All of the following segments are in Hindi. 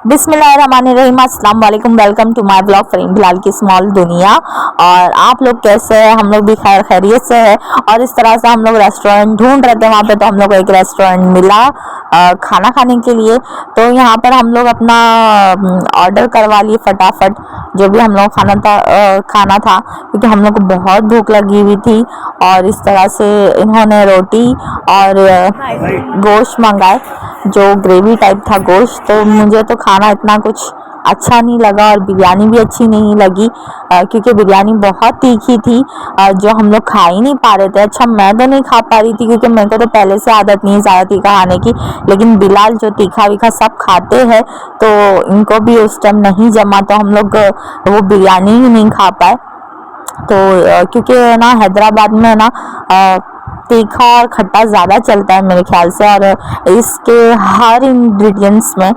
बिस्मिल्लाहिर्रहमानिर्रहीम, अस्सलाम वालेकुम। Welcome to my blog Fareem Bilal की स्मॉल दुनिया। और आप लोग कैसे हैं? हम लोग भी खैर खैरियत से है। और इस तरह से हम लोग रेस्टोरेंट ढूंढ रहे थे वहाँ पे, तो हम लोग को एक रेस्टोरेंट मिला खाना खाने के लिए। तो यहाँ पर हम लोग अपना ऑर्डर करवा लिए फटाफट, जो भी हम लोग खाना था क्योंकि हम लोग को बहुत भूख लगी हुई थी। और इस तरह से इन्होंने रोटी और गोश्त मंगाए, जो ग्रेवी टाइप था गोश्त। तो मुझे तो खाना इतना कुछ अच्छा नहीं लगा और बिरयानी भी अच्छी नहीं लगी क्योंकि बिरयानी बहुत तीखी थी, जो हम लोग खा ही नहीं पा रहे थे। अच्छा, मैं तो नहीं खा पा रही थी क्योंकि मेरे को तो पहले से आदत नहीं ज़्यादा तीखा खाने की, लेकिन बिलाल जो तीखा वीखा सब खाते हैं तो इनको भी उस टाइम नहीं जमा, तो हम लोग वो बिरयानी ही नहीं खा पाए। तो क्योंकि ना हैदराबाद में ना तीखा और खट्टा ज़्यादा चलता है मेरे ख्याल से, और इसके हर इंग्रेडिएंट्स में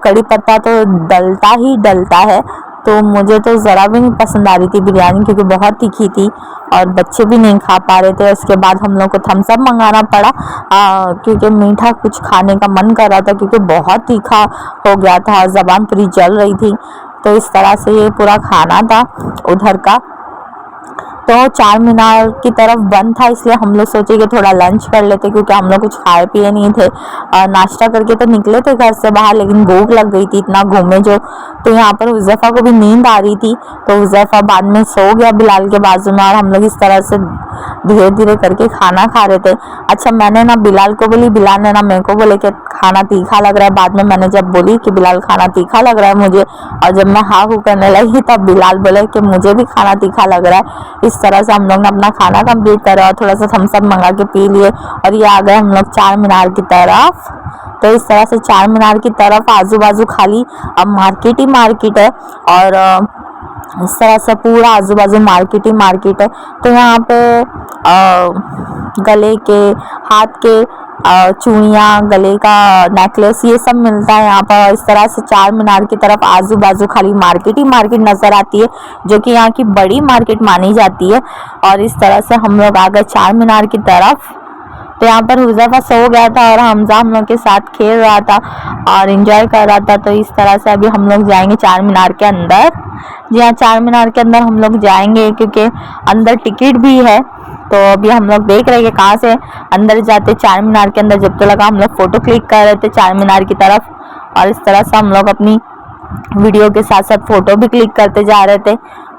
कड़ी पत्ता तो डलता ही डलता है। तो मुझे तो ज़रा भी नहीं पसंद आ रही थी बिरयानी क्योंकि बहुत तीखी थी और बच्चे भी नहीं खा पा रहे थे। उसके बाद हम लोग को थम्स अप मंगाना पड़ा क्योंकि मीठा कुछ खाने का मन कर रहा था क्योंकि बहुत तीखा हो गया था, ज़बान पूरी जल रही थी। तो इस तरह से ये पूरा खाना था उधर का। तो चार मीनार की तरफ बंद था, इसलिए हम लोग सोचे कि थोड़ा लंच कर लेते क्योंकि हम लोग कुछ खाए पिए नहीं थे। नाश्ता करके तो निकले थे घर से बाहर, लेकिन भूख लग गई थी, इतना घूमे जो। तो यहाँ पर हुज़ैफा को भी नींद आ रही थी, तो हुज़ैफा बाद में सो गया बिलाल के बाजू में, और हम लोग इस तरह से धीरे धीरे करके खाना खा रहे थे। अच्छा, मैंने ना बिलाल को बोली, बिलाल ने ना मेरे को बोले कि खाना तीखा लग रहा है। बाद में मैंने जब बोली कि बिलाल खाना तीखा लग रहा है मुझे, और जब मैं हाँ हूँ करने लगी तब बिलाल बोले कि मुझे भी खाना तीखा लग रहा है। इस तरह से हम लोग ने अपना खाना कंप्लीट करा और थोड़ा सा थम्स अप मंगा के पी लिए, और ये आ गए हम लोग चार मीनार की तरफ। तो इस तरह से चार मीनार की तरफ आजू बाजू खाली अब मार्केट ही मार्केट है, और इस तरह से पूरा आजू बाजू मार्केट ही मार्केट है। तो यहाँ पे गले के, हाथ के चूड़ियाँ, गले का नेकलेस, ये सब मिलता है यहाँ पर। इस तरह से चार मीनार की तरफ आजू बाजू खाली मार्केट ही मार्केट नज़र आती है, जो कि यहाँ की बड़ी मार्केट मानी जाती है। और इस तरह से हम लोग आ गए चार मीनार की तरफ। तो यहाँ पर हुज़ैफा सो गया था और हमजा हम लोग के साथ खेल रहा था और एंजॉय कर रहा था। तो इस तरह से अभी हम लोग जाएंगे चार मीनार के अंदर। जी हाँ, चार मीनार के अंदर हम लोग जाएंगे क्योंकि अंदर टिकट भी है। तो अभी हम लोग देख रहे हैं कि कहाँ से अंदर जाते। चार मीनार के अंदर जब तो लगा हम लोग फ़ोटो क्लिक कर रहे थे चार मीनार की तरफ, और इस तरह से हम लोग अपनी वीडियो के साथ साथ फ़ोटो भी क्लिक करते जा रहे थे।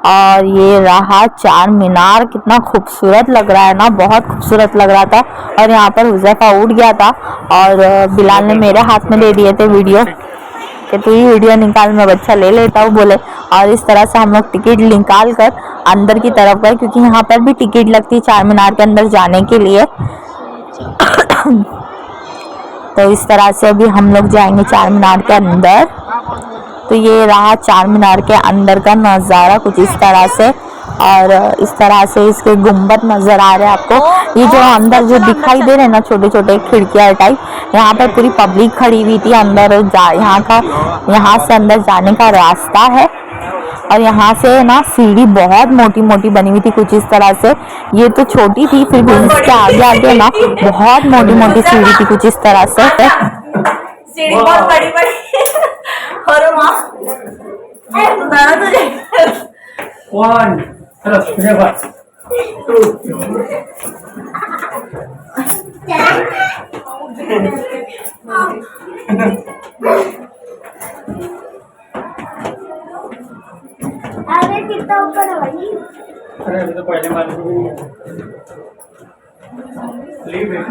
और ये रहा चार मीनार, कितना खूबसूरत लग रहा है ना, बहुत खूबसूरत लग रहा था। और यहाँ पर हुज़ैफा उठ गया था और बिलाल ने मेरे हाथ में दे दिए थे वीडियो कि तू ही वीडियो निकाल, मैं बच्चा ले लेता हूँ बोले। और इस तरह से हम लोग टिकट निकाल कर अंदर की तरफ गए क्योंकि यहाँ पर भी टिकट लगती है चार मीनार के अंदर जाने के लिए। तो इस तरह से अभी हम लोग जाएंगे चार मीनार के अंदर। तो ये रहा चार मीनार के अंदर का नज़ारा कुछ इस तरह से, और इस तरह से इसके गुंबद नज़र आ रहे हैं आपको। ये जो अंदर जो दिखाई दे रहे हैं ना छोटे छोटे खिड़कियाँ टाइप, यहाँ पर पूरी पब्लिक खड़ी हुई थी। अंदर यहाँ से अंदर जाने का रास्ता है, और यहाँ से ना सीढ़ी बहुत मोटी मोटी बनी हुई थी कुछ इस तरह से। ये तो छोटी थी, फिर भी इसके आगे आगे ना बहुत मोटी मोटी सीढ़ी थी कुछ इस तरह से। सीढ़ी बहुत बड़ी बड़ी और वहाँ तुझे 1 चलो 2 अरे कितना ऊपर है भाई। अरे अभी तो पहले मालूम ही नहीं है। लीव है।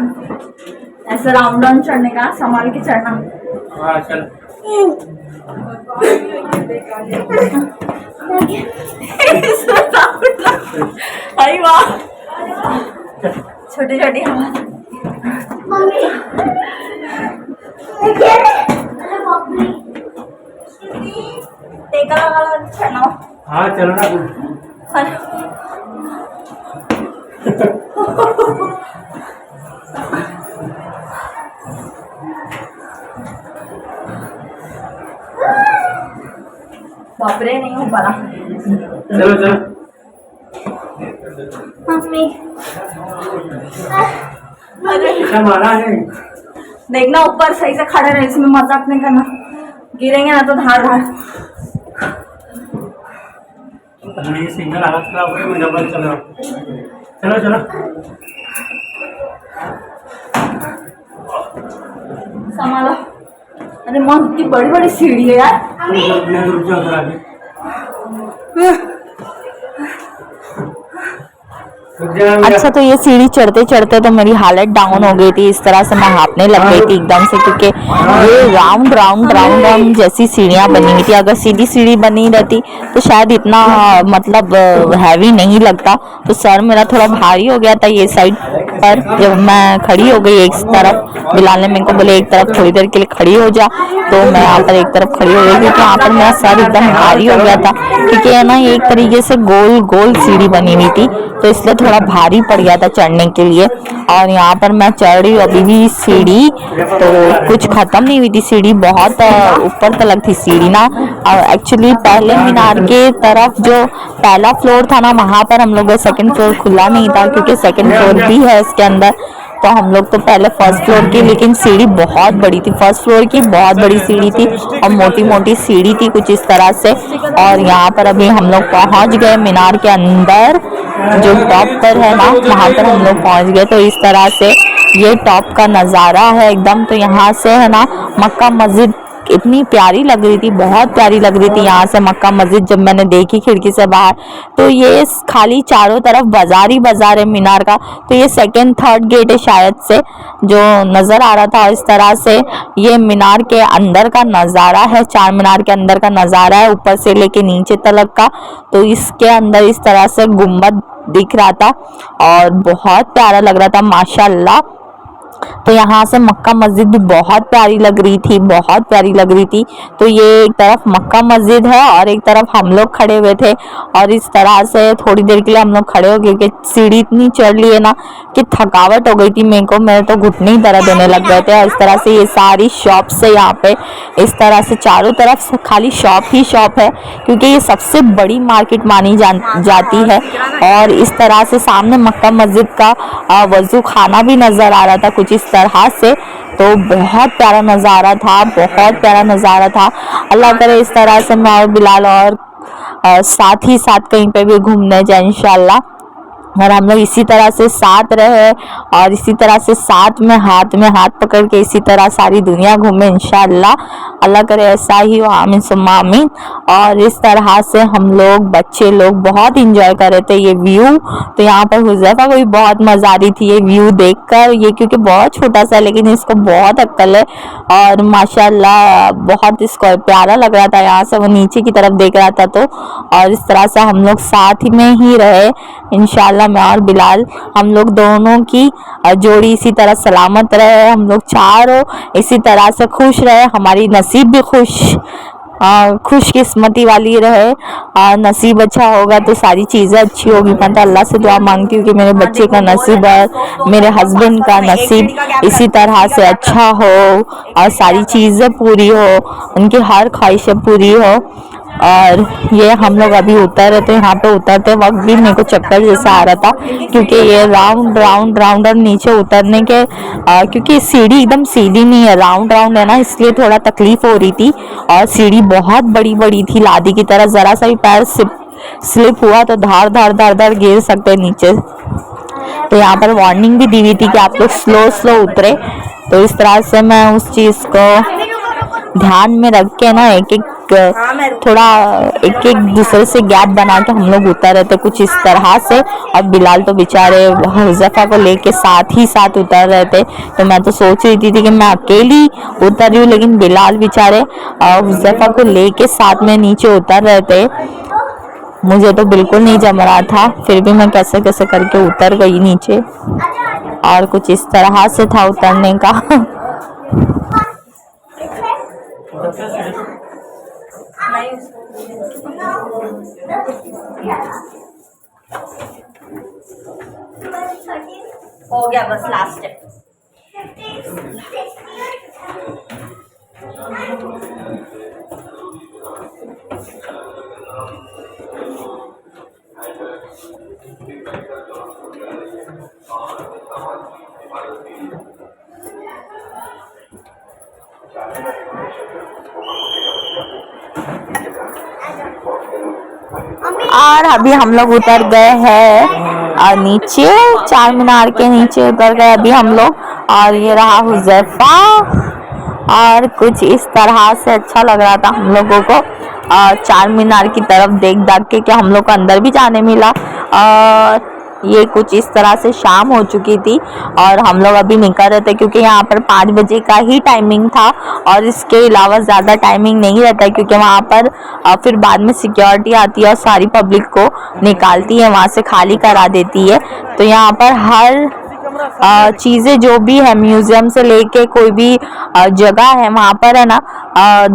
ऐसे राउंड डाउन चढ़ने का, संभाल के चढ़ना। हाँ चल। अरे वाह, छोटी छोटी मम्मी टेका लगा चढ़ना। हाँ चलो ना। बापरे, नहीं हो पा रहा। चलो चलो मम्मी क्या मारा है? देखना ऊपर सही से खड़े रहे, इसमें मजाक नहीं करना। गिरेंगे ना तो धार धार। ये सिग्नल हालत खराब हो गई, मैं डबल चल रहा हूँ। चलो चलो संभालो। अरे माँ कितनी बड़ी बड़ी सीढ़ी है यार। रुक जाओ जरा अभी। अच्छा, तो ये सीढ़ी चढ़ते चढ़ते तो मेरी हालत डाउन हो गई थी। इस तरह से मैं हाँफने लग गई थी एकदम से, क्योंकि ये राउंड राउंड राउंड राउंड जैसी सीढ़ियाँ बनी हुई थी। अगर सीधी सीढ़ी बनी रहती तो शायद इतना मतलब हैवी नहीं लगता। तो सर मेरा थोड़ा भारी हो गया था ये साइड पर जब मैं खड़ी हो गई एक तरफ। बिलाल ने मेरे को बोले एक तरफ थोड़ी देर के लिए खड़ी हो जा, तो मैं यहाँ पर एक तरफ खड़ी हो गई क्योंकि यहाँ पर मेरा सर एकदम भारी हो गया था। क्योंकि है ना, ये एक तरीके से गोल गोल सीढ़ी बनी हुई थी, तो इसलिए थोड़ा भारी पड़ गया था चढ़ने के लिए। और यहाँ पर मैं चढ़ रही हूँ अभी भी सीढ़ी, तो कुछ खत्म नहीं हुई थी सीढ़ी, बहुत ऊपर तक थी सीढ़ी ना। एक्चुअली पहले मीनार के तरफ जो पहला फ्लोर था ना, वहाँ पर हम लोग का सेकंड फ्लोर खुला नहीं था, क्योंकि सेकंड फ्लोर भी है इसके अंदर। तो हम लोग तो पहले फर्स्ट फ्लोर की, लेकिन सीढ़ी बहुत बड़ी थी, फर्स्ट फ्लोर की बहुत बड़ी सीढ़ी थी और मोटी मोटी सीढ़ी थी कुछ इस तरह से। और यहाँ पर अभी हम लोग पहुँच गए मीनार के अंदर, जो टॉप पर है ना, वहाँ पर हम लोग पहुँच गए। तो इस तरह से ये टॉप का नज़ारा है एकदम। तो यहाँ से है ना, मक्का मस्जिद इतनी प्यारी लग रही थी, बहुत प्यारी लग रही थी यहाँ से मक्का मस्जिद जब मैंने देखी खिड़की से बाहर। तो ये खाली चारों तरफ बाजार ही बाजार है मीनार का। तो ये सेकंड थर्ड गेट है शायद से जो नज़र आ रहा था। इस तरह से ये मीनार के अंदर का नज़ारा है, चार मीनार के अंदर का नज़ारा है, ऊपर से लेके नीचे तक का। तो इसके अंदर इस तरह से गुम्बद दिख रहा था और बहुत प्यारा लग रहा था माशाल्लाह। तो यहाँ से मक्का मस्जिद भी बहुत प्यारी लग रही थी, बहुत प्यारी लग रही थी। तो ये एक तरफ मक्का मस्जिद है और एक तरफ हम लोग खड़े हुए थे। और इस तरह से थोड़ी देर के लिए हम लोग खड़े हो गए, क्योंकि सीढ़ी इतनी चढ़ ली है ना कि थकावट हो गई थी मेरे को, मेरे तो घुटने ही दर्द होने लग गए थे। और इस तरह से ये सारी शॉप्स है यहाँ पे, इस तरह से चारों तरफ से खाली शॉप ही शॉप है, क्योंकि ये सबसे बड़ी मार्केट मानी जाती है। और इस तरह से सामने मक्का मस्जिद का वजू खाना भी नज़र आ रहा था कुछ इस तरह से। तो बहुत प्यारा नज़ारा था, बहुत प्यारा नज़ारा था। अल्लाह करे इस तरह से मैं और बिलाल और साथ ही साथ कहीं पे भी घूमने जाए इंशाल्लाह। और हम लोग इसी तरह से साथ रहे और इसी तरह से साथ में हाथ पकड़ के इसी तरह सारी दुनिया घूमे इंशाल्लाह। अल्लाह करे ऐसा ही हो, आमीन सुम्मा आमीन। और इस तरह से हम लोग बच्चे लोग बहुत इंजॉय कर रहे थे ये व्यू। तो यहाँ पर हुज़ैफा को भी बहुत मज़ा आ रही थी ये व्यू देखकर, ये क्योंकि बहुत छोटा सा लेकिन इसको बहुत अक्ल है और माशाल्लाह बहुत इसको प्यारा लग रहा था। यहाँ से वो नीचे की तरफ देख रहा था। तो और इस तरह से हम लोग साथ में ही रहे इंशाल्लाह। मैं और बिलाल हम लोग दोनों की जोड़ी इसी तरह सलामत रहे, हम लोग चारों इसी तरह से खुश रहे, हमारी नसीब भी खुशकिस्मती वाली रहे। नसीब अच्छा होगा तो सारी चीज़ें अच्छी होगी। मैं तो अल्लाह से दुआ मांगती हूँ कि मेरे बच्चे का नसीब और मेरे हस्बैंड का नसीब इसी तरह से अच्छा हो और सारी चीज़ें पूरी हो, उनकी हर ख्वाहिशें पूरी हो। और ये हम लोग अभी उतर रहे थे, यहाँ पे उतरते वक्त भी मेरे को चक्कर जैसा आ रहा था, क्योंकि ये राउंड राउंड राउंड और नीचे उतरने के क्योंकि सीढ़ी एकदम सीधी नहीं है, राउंड राउंड है ना, इसलिए थोड़ा तकलीफ हो रही थी। और सीढ़ी बहुत बड़ी बड़ी थी लादी की तरह, ज़रा सा भी पैर स्लिप हुआ तो धार धार धार धार गिर सकते नीचे। तो यहाँ पर वार्निंग भी दी हुई थी कि आप लोग स्लो स्लो उतरे। तो इस तरह से मैं उस चीज़ को ध्यान में रख के ना एक एक दूसरे से गैप बना के हम लोग उतर रहे थे कुछ इस तरह से। और बिलाल तो बेचारे हुज़ैफा को लेके साथ ही साथ उतर रहे थे। तो मैं तो सोच रही थी कि मैं अकेली उतर रही हूँ, लेकिन बिलाल बेचारे हुज़ैफा को लेके साथ में नीचे उतर रहे थे। मुझे तो बिल्कुल नहीं जम रहा था, फिर भी मैं कैसे कैसे करके उतर गई नीचे और कुछ इस तरह से था उतरने का। हो गया बस लास्ट है। और अभी हम लोग उतर गए हैं नीचे, चार मीनार के नीचे उतर गए अभी हम लोग। और ये रहा हुज़ैफा, और कुछ इस तरह से अच्छा लग रहा था हम लोगों को चार मीनार की तरफ देख दाख के कि हम लोग को अंदर भी जाने मिला। और ये कुछ इस तरह से शाम हो चुकी थी और हम लोग अभी निकल रहे थे क्योंकि यहाँ पर 5 बजे का ही टाइमिंग था और इसके अलावा ज़्यादा टाइमिंग नहीं रहता है, क्योंकि वहाँ पर फिर बाद में सिक्योरिटी आती है और सारी पब्लिक को निकालती है, वहाँ से खाली करा देती है। तो यहाँ पर हर चीज़ें जो भी है, म्यूज़ियम से लेके कोई भी जगह है वहाँ पर है ना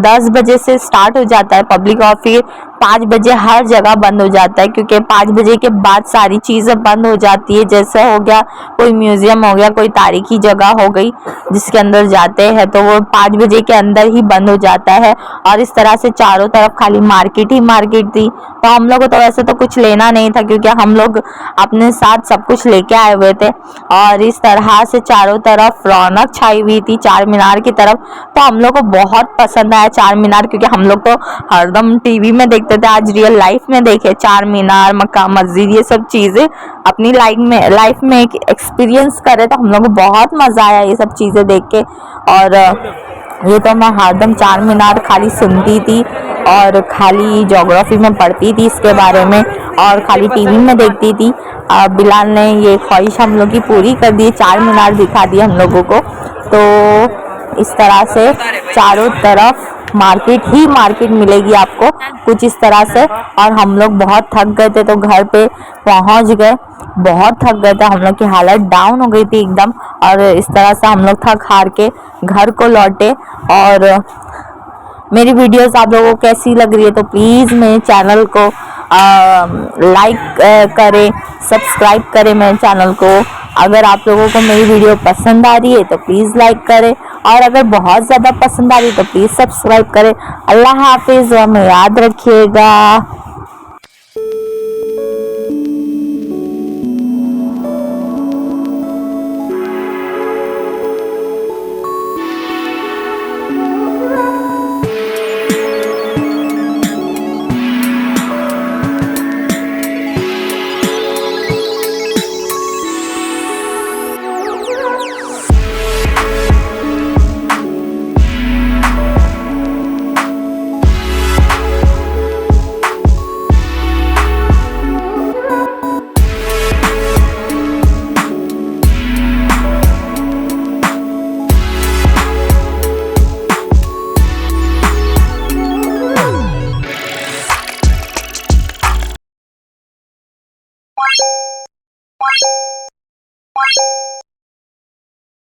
10 बजे से स्टार्ट हो जाता है पब्लिक और फिर 5 बजे हर जगह बंद हो जाता है, क्योंकि 5 बजे के बाद सारी चीज़ें बंद हो जाती है। जैसे हो गया कोई म्यूज़ियम हो गया, कोई तारीखी जगह हो गई जिसके अंदर जाते हैं तो वो 5 बजे के अंदर ही बंद हो जाता है। और इस तरह से चारों तरफ खाली मार्केट ही मार्केट थी। तो हम लोग को तो वैसे तो कुछ लेना नहीं था क्योंकि हम लोग अपने साथ सब कुछ लेके आए हुए थे। और इस तरह से चारों तरफ रौनक छाई हुई थी चार मीनार की तरफ। तो हम लोग को बहुत पसंद आया चार मीनार, क्योंकि हम लोग तो हरदम टीवी में देखते थे, आज रियल लाइफ में देखे चार मीनार, मक्का मस्जिद, ये सब चीज़ें अपनी लाइफ में एक एक्सपीरियंस करे। तो हम लोग को बहुत मज़ा आया ये सब चीज़ें देख के। और ये तो मैं हरदम चार मीनार खाली सुनती थी और खाली ज्योग्राफी में पढ़ती थी इसके बारे में और खाली टीवी में देखती थी। बिलाल ने ये ख्वाहिश हम लोग की पूरी कर दी, चार मीनार दिखा दिए हम लोगों को। तो इस तरह से चारों तरफ मार्केट ही मार्केट मिलेगी आपको कुछ इस तरह से। और हम लोग बहुत थक गए थे तो घर पे पहुंच गए, बहुत थक गए थे, हम लोग की हालत डाउन हो गई थी एकदम। और इस तरह से हम लोग थक हार के घर को लौटे। और मेरी वीडियोस आप लोगों को कैसी लग रही है तो प्लीज़ मेरे चैनल को लाइक करें, सब्सक्राइब करें मेरे चैनल को। अगर आप लोगों को मेरी वीडियो पसंद आ रही है तो प्लीज़ लाइक करें, और अगर बहुत ज़्यादा पसंद आ रही है तो प्लीज़ सब्सक्राइब करें। अल्लाह हाफिज़, हमें याद रखिएगा।